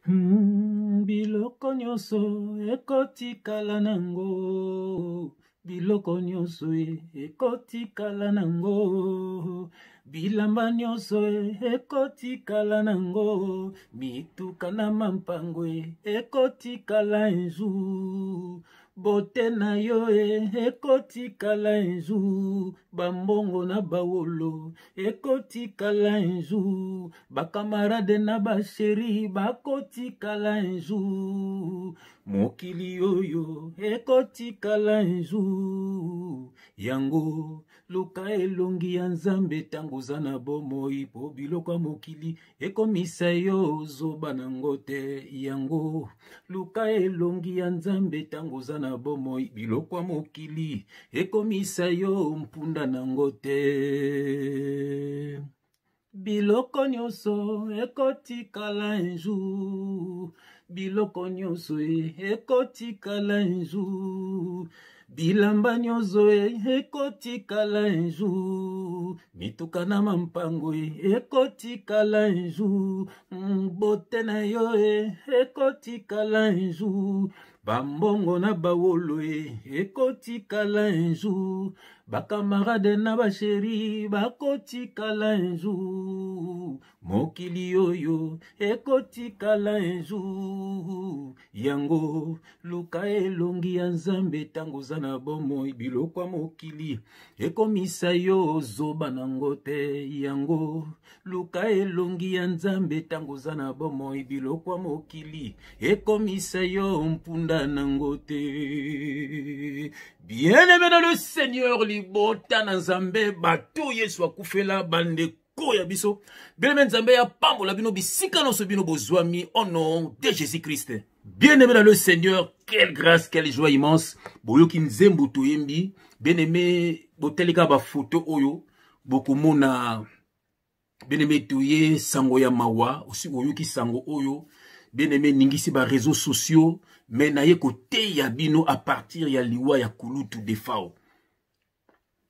Biloko nyonso ekotikala nango. Biloko nyonso ekotikala nango. Bilamba nyonso ekotikala nango. Mituka na mampango ekotikala enzu. Bote na yo ekotikala enzu. Bambongo na bawolo ekotikala enzu. Bakamarade na basheri bakotikala enzu. Mokili oyo ekotikala enzu. Yango luka elongi ya Nzambe tango oza na bomoi po biloko mokili ekomisa yo zoba nango te. Yango luka elongi ya Nzambe tango oza na bomoi biloko mokili ekomisa yo mpunda nango te. Biloko nyonso ekotikala enzu. Biloko nyonso ekotikala enzu. Bilamba nyonso ekotikala enzu. Mituka na mampango ekotikala enzu. Bote na yo ekotikala enzu. Bambongo na bawolo ekotikala enzu. Bakamarade na basheri bakotikala enzu. Mokili oyo ekotikala enzu. Yango luka elongi ya Nzambe tango oza na bomoi biloko mokili ekomisa yo zoba nango te. Yango luka elongi ya Nzambe tango oza na bomoi biloko mokili ekomisa yo mpunda nango te. Bien-aimé dans le Seigneur, libota na Nzambe bato Yesu akufela bande koya biso. Bien-aimé Nzambe ya pambola bino bisika no so bino bozwami au nom de Jésus-Christ. Bien-aimé dans le Seigneur, quelle grâce, quelle joie immense. Boyoki nzembo toyembi. Bien-aimé boteleka ba photo oyo bokomona. Bien-aimé toye sango ya mawa aussi boyoki sango oyo. Bien-aimé ningisi ba réseaux sociaux. Mais naye kote ya bino à partir ya liwa ya kulutu defao.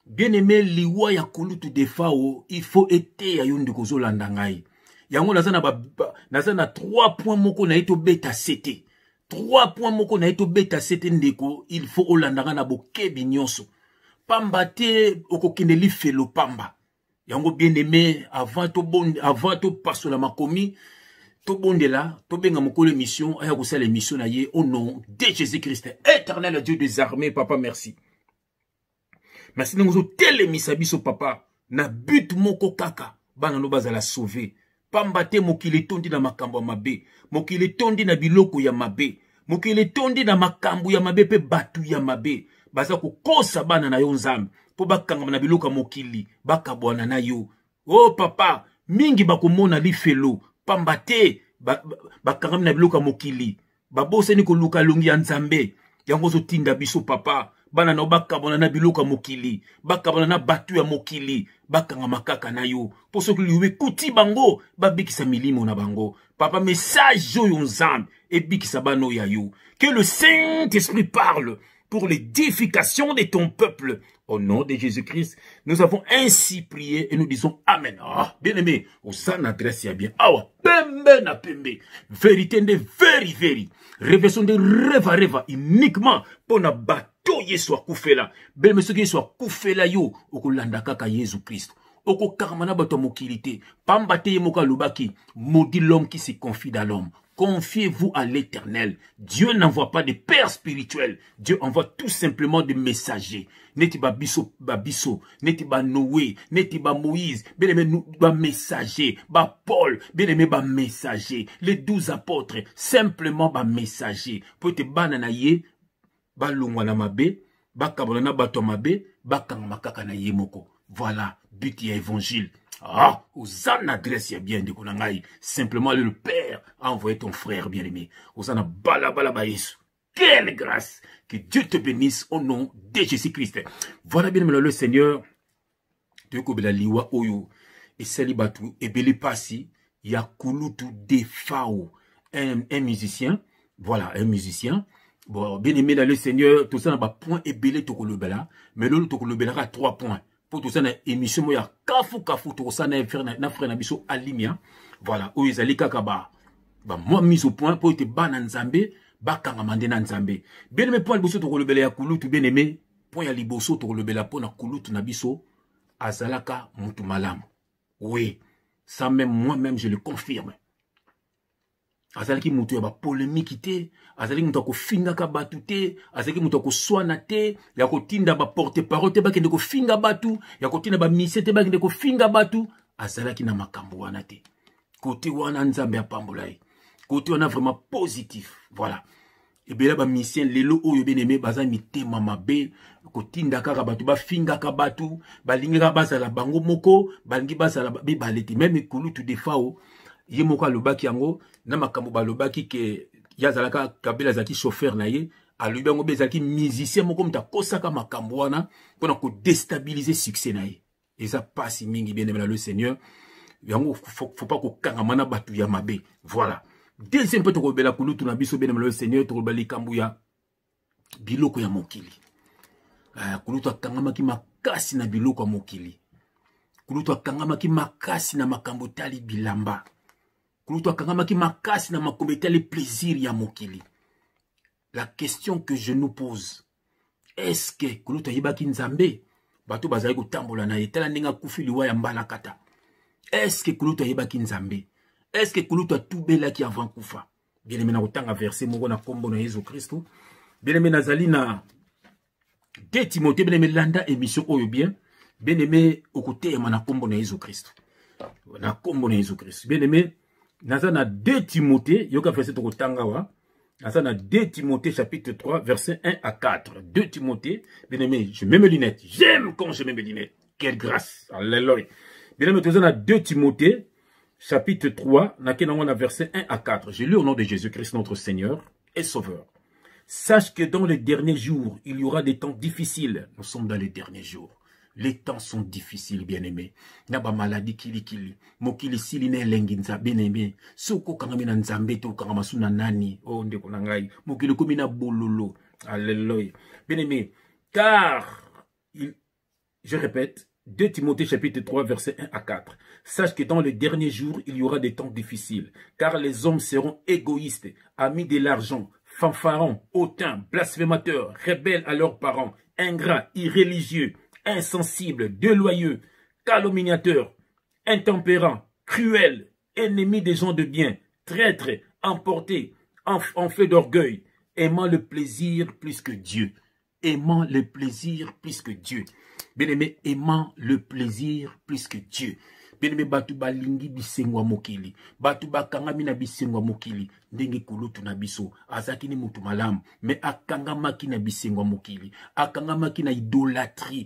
Bien-aimé liwa ya kulutu defao, il faut ete ya yondi kozo landangai. Yango nazana 3 points moko na eto beta sete. 3 points moko na eto beta sete ndeko, il faut olandanga na bokebi nyonso. Pamba te okokende li felo pamba. Yango bien-aimé avant to passo la makomi. To bondela, to benga moko l'émission, aya kosa l'émission na ye au nom de Jésus-Christ. Éternel Dieu des armées, papa, merci. Merci de nous télémisa biso papa. Na but moko kaka, bana no bazala sauver. Pambate mokili tondi na makambo ya mabe. Mokili tondi na biloko ya mabe. Mokili tondi na makambo ya mabe pe batu ya mabe. Baza kokosa bana na yo Nzambe. Po bakanga na biloko mokili, bakabwana na yo. Oh papa, mingi bakomona li felo. Pambate bakangam na biloka mokili babose ni koluka longi ya Nzambe yango zo tinda biso papa bana no bakabona na biloka mokili bakabona na batu ya mokili bakanga makaka na yo poso kuliwe kuti bango babikisa milimo na bango papa message yo Nzambe ebikisa bano ya yo que le Saint-Esprit parle pour l'édification de ton peuple. Au nom de Jésus-Christ, nous avons ainsi prié et nous disons Amen. Ah, bien aimé, on s'en adresse bien. Awa, pembe na pembe. Vérité de very. Révélation de reva uniquement pour na bateau Yesu akufela. Ben monsieur Yesu akufela yo, okolanda kaka Jésus-Christ. Oko karmana bato mokilité. Pambate yemoka lubaki. Maudit l'homme qui se confie dans l'homme. Confiez-vous à l'Éternel. Dieu n'envoie pas de père spirituel. Dieu envoie tout simplement des messagers. Neti ba biso, neti ba Noé, neti ba Moïse, bien aimé ba messager, ba Paul, bien aimé ba messager, les 12 apôtres, simplement ba messager. Pour te banana ye, ba lungwa na mabe, ba kabona na bato mabe, ba kanga makaka na ye moko. Voilà, but ya évangile. Ah, Osan adresse ya bien de konangai. Simplement le Père a envoyé ton frère bien-aimé. Osan bala Yesu. Quelle grâce! Que Dieu te bénisse au nom de Jésus-Christ. Voilà bien le Seigneur. Dieu ko bela liwa oyo et salibatu et beli pasi ya kulutu defao un musicien. Voilà, un musicien. Bon, bien aimé dans le Seigneur, tout ça n'a pas point et belé to kolobela, mais l'autre to kolobela à 3 points. Pour tout ça na émission ya kafu tout ça na frère na biso alimia. Voilà, où ils allaient kakaba. ba moi mise au point pour te ban nzambe ba kanga mande na nzambe bien aimé point liboso to kolobela ya kulutu bien aimé point ya liboso to kolobela pona kulutu na biso azalaka mutu malamu oui ça même moi-même je le confirme azalaki mutu ya ba polémique te azalaki mutu ko finga ka batu te azalaki mutu ko swana te ya ko tinda ba porte parole te ba kende ko finga batu ya ko tinda ba mise te ba kende ko finga batu azalaki na makambo wana te côté wana nzambe apambola ye côté wana vraiment positif voilà et bien là ba mission lelo oyo bien aimé baza mitema mabe ko tinda kaka batu ba finga ka batu balingaka bazala bango moko balingi bazala be baleti même kulutu defao ye moko alobaki yango na makambo balobaki ke yazalaka Kabila zaki chauffeur na ye alobi yango bezalaki musicien moko muta kosaka makambo wana pona ko déstabiliser succès na ye eza pasi mingi bien aimé na le Seigneur yango faut pas ko kanga mana batu ya mabe voilà deuxième point to ko bela kulutu na biso bien aimé na le Seigneur to ko bali kambu ya biloko ya mokili kulutu akangamaki makasi na biloko ya mokili kulutu akangamaki makasi na makambo tali bilamba kulutu akangamaki makasi na makambo tali plaisir ya mokili. La question que je nous pose, est-ce que kulutu ayibaki nzambe bato bazali kotambola na ye tala ndenge kufi liwa ya mbala kata? Est-ce que kulutu ayibaki nzambe? Est-ce que kulutu atubelaki avant kufa? Bien aimé na kotanga verset moko na kombo na Yesu Kristo. Bien aimé nazali na 2 Timothée, bien aimé landa émission oyo bien aimé okotema na kombo na Yesu Kristo. Na kombo na Yesu Kristo. Bien aimé naza na 2 Timothée, yoka verset okotanga wa. Naza na 2 Timothée chapitre 3 verset 1 à 4. 2 Timothée, bien aimé, je mets mes lunettes. J'aime quand je mets mes lunettes. Quelle grâce. Alléluia. Bien aimé, naza na 2 Timothée chapitre 3, na verset 1 à 4. Je lis au nom de Jésus-Christ notre Seigneur et Sauveur. Sache que dans les derniers jours, il y aura des temps difficiles. Nous sommes dans les derniers jours. Les temps sont difficiles, bien-aimés. Naba maladie kili. Mokili siline lenginza, bien-aimé. Soko kangamina nzambe to kangamasuna nani. Oh, ndeko nangai. Mokili komina bololo. Alléluia. Bien-aimé. Car, je répète, 2 Timothée chapitre 3 verset 1 à 4. Sache que dans les derniers jours, il y aura des temps difficiles. Car les hommes seront égoïstes, amis de l'argent, fanfarons, hautains, blasphémateurs, rebelles à leurs parents, ingrats, irréligieux, insensibles, déloyaux, calomniateurs, intempérants, cruels, ennemis des gens de bien, traîtres, emportés, enflés d'orgueil, aimant le plaisir plus que Dieu. Aimant le plaisir plus que Dieu. Bien-aimé, aimant le plaisir plus que Dieu. Bien-aimé, batu balingi bisengwa mokili. Batu bakangami na bisengwa mokili. Ndenge kulutu na biso. Azaki ni mutu malamu. Mais akangamaki na bisengwa mokili. Akangamaki na idolâtrie.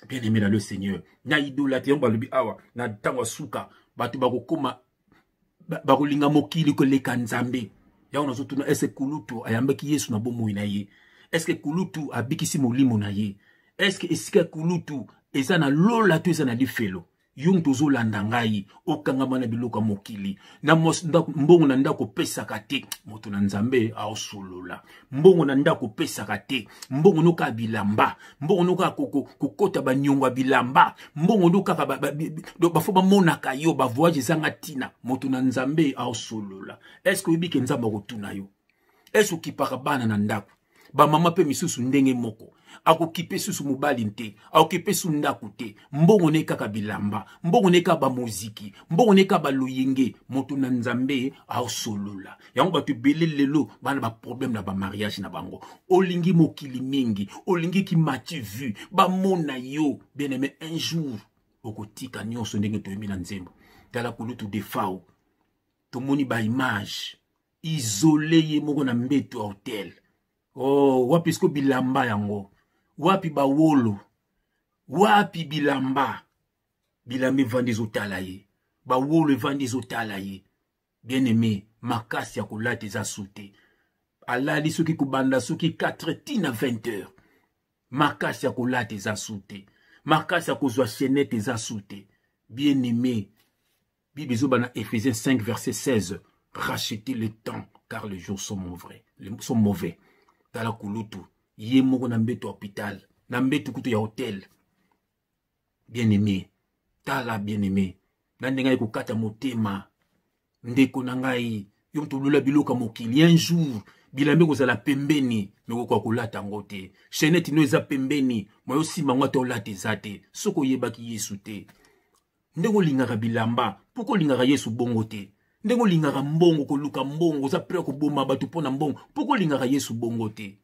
Bien-aimé dans le Seigneur. Na idolâtrie. Balubi awa. Na tangwa suka. Batu bakokoma. Bakolinga mokili ko leka nzambe. Ya unazotuna ese kulutu ayambaki Yesu na bomo na ye. Est-ce que kulutu abikisi molimo na ye? Est-ce que esika kulutu eza na lola to eza na lifelo? Yung tozo landa ngai okangama na biloko mokili na mbongo na ndako pesaka te moto na nzambe aosolola mbongo na ndako pesaka te mbongo noka bilamba mbongo noka kokota banyongwa bilamba mbongo noka bafo bamonaka yo ba voyage zanga tina moto na nzambe aosolola. Est-ce que yebike nzamba kotuna yo? Est-ce ki parabana na ndako ba mama pe misusu ndenge moko akokipe susu mobali nte akokipe su ndako te mbongo ne kaka bilamba mbongo ne kaka ba muziki mbongo ne kaka ba loyenge moto na nzambe aosolola yango batu belé lelo bana ba problème na ba mariage na bango olingi mokili mingi olingi ki mati vu ba mona yo bien aimé un jour okotika nyonso ndenge toyemi na nzembo tala kulutu defao tomoni ba image isolé ye moko na mbeto hotel. Oh, wapi sko bilamba yango? Wapi ba wolo? Wapi bilamba? Bilamba vandi zotala ye. Ba wolo vandi zotala ye. Bien aimé, makasi ya kolate za soute. Alali soki kubanda soki 4 tina 20 heures. Makasi ya kolate za soute. Makasi ya kozwa chenette za soute. Bien aimé, Bible zobana Ephésiens 5 verset 16. Rachetez le temps car les jours sont mauvais. Tala kulutu ye moko na mbeto hôpital na mbeto kutu ya hotel. Bien aimé, tala bien aimé, na ndenga ko kata motema ndeko na ngai yo mtulula biloka mokili un jour bilambe kozala pembeni me ko kolata ngote chenette no eza pembeni moyo simba ngwa to lata ezate soko yebaki Yesu te ndeko lingaka bilamba poko lingaka Yesu bongo te ndeko lingaka mbongo koluka mbongo za pre ko boma batu pona mbongo poko lingaka Yesu bongo te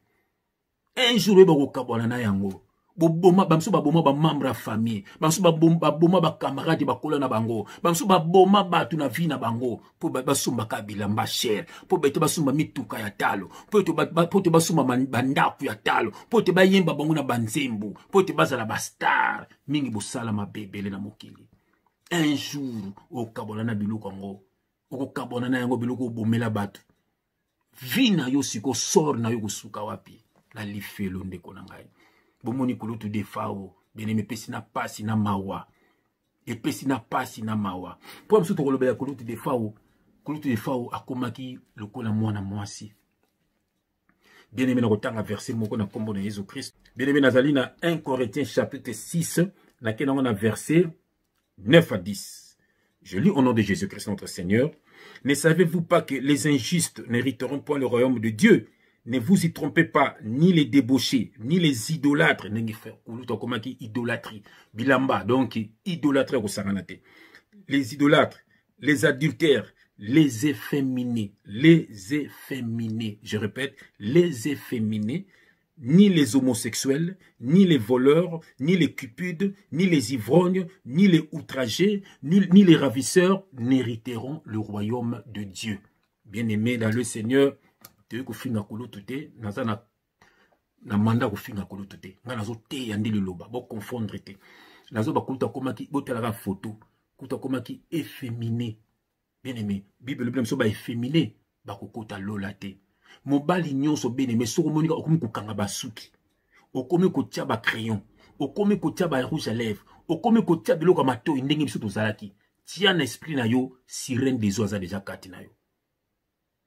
un jour ba ko kabwana na yango boboma bamso baboma ba membre ya famille bamso baboma ba camarade bakola na bango bamso baboma batu na vie na bango po basumba ka bilamba cher po bete basumba mituka ya talo po te basumba bandaku ya talo po te bayemba bango na banzembu po te bazala ba star mingi bosala mabebele na mokili un jour okabona na biloko ngo okabona na yango biloko bomela batu vie na yo siko sor na yo kusuka wapi na lifelo ndeko na ngai bomoni kulutu defao beneme pesi na pasi na mawa epesi na pasi na mawa po msuto kolobela kulutu defao akomaki lokola mwana mwasi bien-aimé na kotanga verset moko na kombo na Jésus Christ bien-aimé nazali na 1 Corinthiens chapitre 6 na kenango na verset 9 à 10 je lis au nom de Jésus-Christ notre Seigneur. Ne savez-vous pas que les injustes n'hériteront point le royaume de Dieu? Ne vous y trompez pas, ni les débauchés, ni les idolâtres. Idolâtrie. Bilamba, donc idolâtrie au Saranate. Les idolâtres, les adultères, les efféminés, je répète, les efféminés, ni les homosexuels, ni les voleurs, ni les cupides, ni les ivrognes, ni les outragés, ni les ravisseurs n'hériteront le royaume de Dieu. Bien-aimés dans le Seigneur, te kofinga kulutu te naza na manda kofinga kulutu te nga nazo te yandi liloba bo confondre te nazo ba kuluta komaki botalaka photo kuta komaki efféminé bien-aimé bible so ba efféminé ba kokota lola te mobali nyonso bien-aimé soko monika okomi kokanga basuki okomi kotia ba crayon okomi kotia ba rouge à lèvres okomi kotia biloko matoi ndenge biso tozalaki tia na esprit na yo sirène des eaux aza déjà kati na yo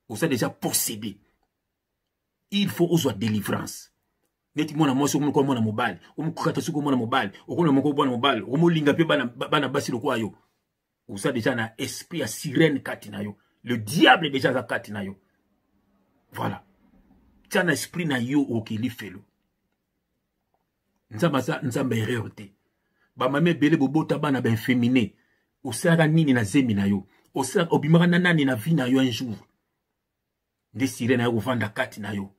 oza déjà possédé. Il faut oser délivrance. Neti mwana mwasi omuko mwana mobali, omukata suko mwana mobali, okona moko mwana mobali, omolinga pe bana basi lokwa yo. Oza déjà na esprit ya sirène kati na yo. Le diable est déjà za kati na yo. Voilà. Tia na esprit na yo okeli felo. Nzamba erreur te. Ba mame bele bobota bana ben féminin. Osaka nini na zemi na yo. Osaka obimaka na nani na vie na yo un jour. Nde sirène ya kovanda kati na yo.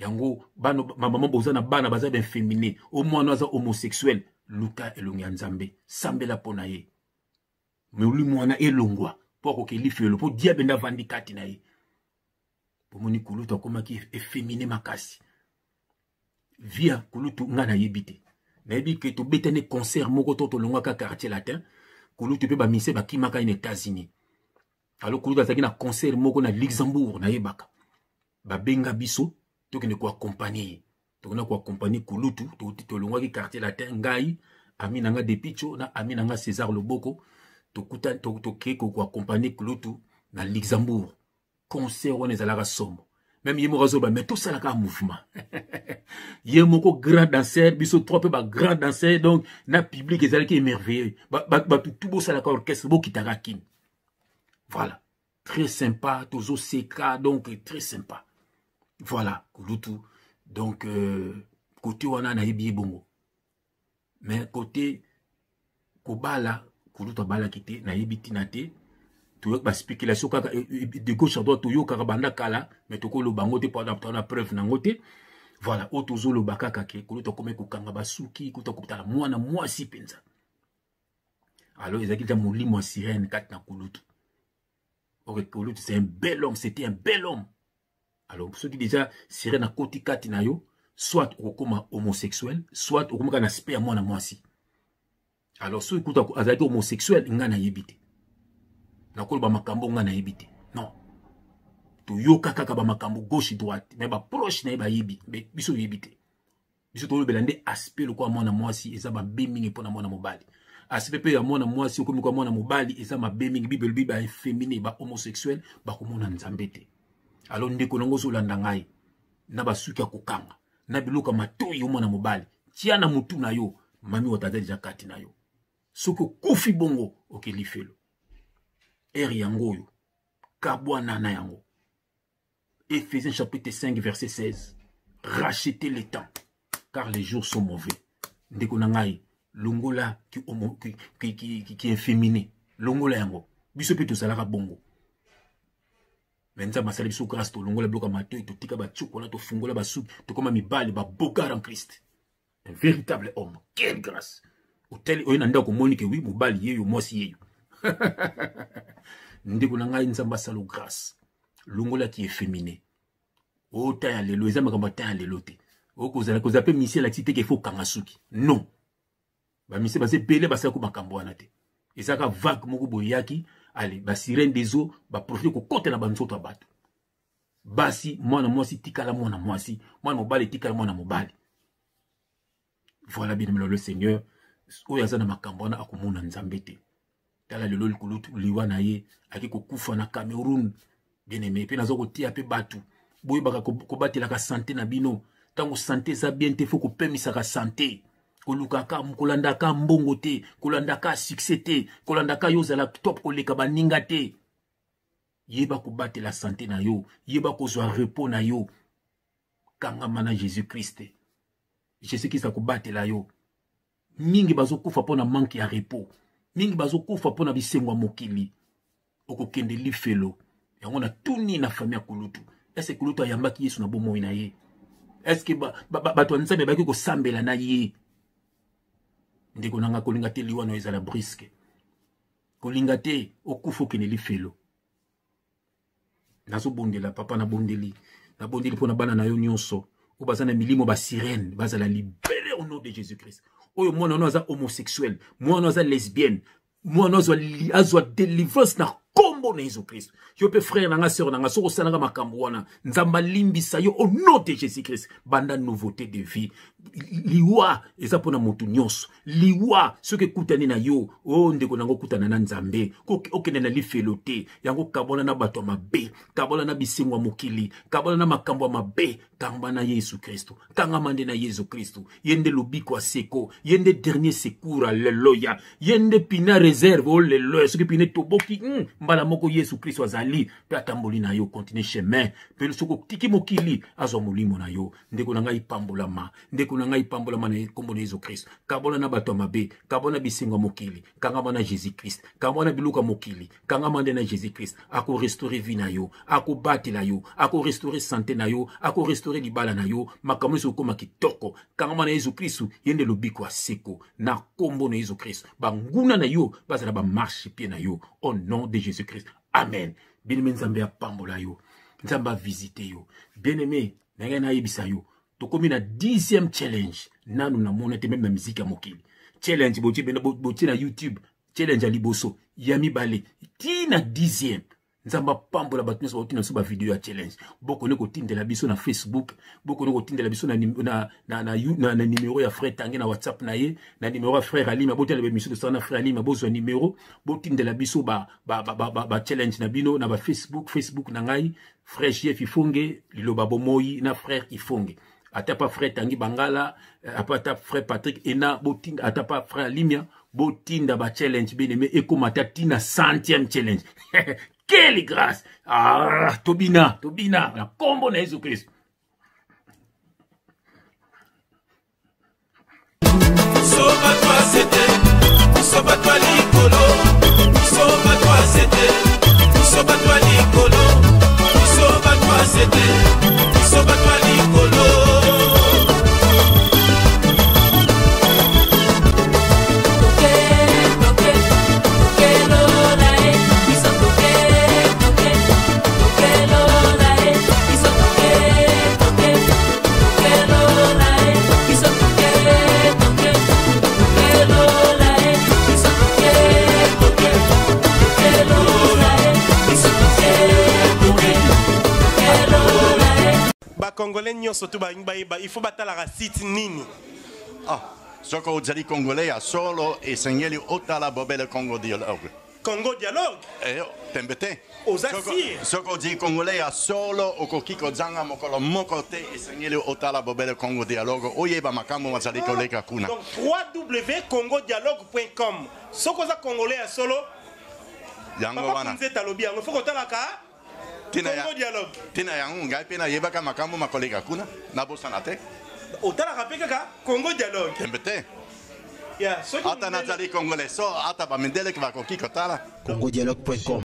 Yango bano maman boza na bana baza ben féminin au moins naza homosexuel luka elongi nzambe sambela pona ye me uli mwana elongwa poko ke lifelo po diable nda vandi kati na ye pomoni kulutu akomaki efféminé makasi via kulutu ngana yebite na yebi ke to betene concert moko to longwa ka quartier latin kulutu pe ba mise ba kimaka in États-Unis alors kulutu azaki na concert moko na Luxembourg na yebaka ba benga biso tokende ko accompagner tokona ko accompagner kulutu to longwa ki quartier latin ngai ami nanga Depicho na ami nanga César Loboko tokuta to ke ko accompagner kulutu na Luxembourg concert on ezalaka somo même yemo razo ba mais tout ça la mouvement yemo ko grand danseur biso trop ba grand danseur donc na public ezalaki émerveillé ba tout beau ça la orchestre bo kitaka kin voilà très sympa toujours CK donc très sympa. Voilà, kulutu. Donc, côté wana na yebi bongo. Mais côté kobala, kulutu bala kite, na yebi tinate, tu ba spéculation kaka de gauche à droite, yo kaka banda kala, mais toko lo bango te pour la preuve nangote. Voilà, otozo lo bakaka ke, kulutu kome kukanga basuki, kulutu kutala mwana mwasi penza. Alors, ils ont dit mouli moi sirène kat na kulutu. Ok, kulutu c'est un bel homme, c'était un bel homme. Alors, ceux qui déjà seraient na koti kati na yo, soit au coma homosexuel, soit au coma na sperme moi na moi si. Alors, ceux qui sont homosexuels, ils n'ont yebite. Na kolo ba makambo ngana yebite. Non. To yo kaka ba makambo gauche droite, mais ba proche na ba yebi, mais biso yebite. Biso to belande aspect le quoi moi na moi si, eza ba beming pour na moi na mobali. Aspect pe ya moi na moi si, comme quoi moi na mobali, eza ma beming bible ba féminin, ba homosexuel, ba ko mona nzambete. Alors ndeko longo zolanda ngai na basuki akokanga na biloka matoi yo mwana mobali tia na mutu na yo mami wataza deja kati na yo soko kufi bongo okeli felo ere yango yo kabwana na yango. Éphésiens chapitre 5 verset 16. Rachetez les temps car les jours sont mauvais. Ndeko nangai longola qui est féminin. Longola yango. Biso pe to salaka bongo. Menza masala biso grâce to longola bloka matoi to tika ba tchokola to fungola ba soup to koma mibali ba bokar en Christ. Un véritable homme. Quelle grâce. Hotel oyo nanda ko monique oui mobali yeyo mosi yeyo. Ndeko nangai nzamba salo grâce. Longola qui est féminin. O ta ya lelo eza makamba ta ya lelo te. O kozala kozape misi la tite ke fo kangasuki. Non. Ba misi ba se belé ba sa ko makambo wana te. Ezaka vague moko boyaki, allez, ba sirène des eaux, ba profiter ko kote na ba nzoto abatu. Basi mwana mwasi tikala mwana mwasi, mwana mobali tikala mwana mobali. Voilà bien le Seigneur, oyo azana makambo wana akomona nzambe te. Tala lelo likulutu liwana ye, aki ko kufa na Cameroun. Bien aimé, pe nazo ko tia pe batu. Boye baka ko batela ka santé na bino. Tango santé za bien te faut ko pemisa ka santé. Kolukaka kolandaka mbongo te, kolandaka succès te, kolandaka yo zala top koleka baninga te. Yeba ko batela santé na yo, yeba ko zwa repos na yo. Kanga mana Jésus-Christ. Jésus-Christ a ko batela yo. Mingi bazo kufa pona manque ya repos. Mingi bazo kufa pona bisengwa mokili. Oko kende lifelo. Yango na tuni na famille kulutu. Est-ce que kulutu ayambaki Yesu na bomo na ye? Est-ce que bato nzambe baki ko sambela na ye? Ndeko nanga kolinga te liwano ezala briske. Kolinga te okufu kene lifelo. Nazo bondela papa na bondeli. Na bondeli pona bana na yo nyonso. O bazana milimo ba sirène, bazala libéré au nom de Jésus-Christ. Oyo mwana no aza homosexuel, mwana aza lesbienne, mwana azwa délivrance na kombo na Jésus-Christ. Yo pe frère nanga sœur nanga soko salanga makambo wana, nzamba limbisa yo au nom de Jésus-Christ. Banda nouveauté de vie. Liwa eza pona motu nyonso. Liwa soki kutani na yo, o ndeko nango kutana na nzambe. Okene na lifelo te, yango kabola na bato mabe, kabola na bisengwa mokili, kabola na makambo mabe, kamba na Yesu Kristo. Kanga mande na Yesu Kristo. Yende lobiko aseko, yende dernier secours alléluia. Yende pina réserve oh alléluia. Soki pina toboki mbala moko Yesu Kristo azali, pe atamboli na yo continue chemin. Pe soko tiki mokili azo molimo na yo. Ndeko nanga ipambolama, ndeko nanga ipambolama na kombo na Yesu Kristo. Kabola na bato mabe, kabola bisengo mokili, kanga mana Jésus Christ, kanga na biluka mokili, kanga mande na Jésus Christ, ako restaurer vie na yo, ako bati la yo, ako restaurer santé na yo, ako restaurer libala na yo, makambo so koma kitoko, kanga mana Yesu Kristo, yende lobiko aseko, na kombo na Yesu Kristo, banguna na yo, bazala ba marche pied na yo, au nom de Jésus Christ. Amen. Bien-aimé Nzambe apambola yo, Nzamba visiter yo, bien-aimé, na yebisa yo. Tokomi na 10e challenge. Nanu na monete même na musique ya mokili. Challenge boti na YouTube. Challenge ya liboso. Yami bale. Ti na 10e. Nzamba pambola batu nyonso boti na so ba video ya challenge. Boko ne ko tindela biso na Facebook. Boko ne ko tindela biso na numéro ya frère Tanguy na WhatsApp na ye. Na numéro ya frère Alima. Boti na bemission de na frère Alima. Bozo numéro. Boti tindela biso ba challenge na bino na ba Facebook na ngai. Frère JF Ifonge. Liloba bomoi na frère Ifonge. Atapa frère Tanguy Bangala, apata frère Patrick Ena, botinda atapa frère Limia, botinda ba challenge bien-aimé, eko matati na 100e challenge. Quelle grâce! Ah, Tobina, la combo na Jésus Christ. Soba-toi c'était, soba-toi likolo, soba-toi c'était, soba-toi likolo, soba-toi c'était, soba-toi likolo. Congolais nyonso tu ba il faut batala la site nini. Ah, soko ozali congolais ya solo e sengeli otala bobele Congo dialogue. Congo dialogue? Tembete. Ozasi. Soko ozali congolais ya solo okokiko zanga mokolo moko te e sengeli otala bobele Congo dialogue. Oyeba makambo mazali koleka kuna. Donc www.congodialogue.com. Soko za congolais ya solo yango papa wana kunze talobi yango faut kotalaka tina Congo dialogue tina yango ngai pe nayebaka makambo makolega kuna nabosana te otalaka mpe kaka Congo dialogue tembe te ya soki ata nazali congolais so ata bamindele bakoki kotala congodialogue.com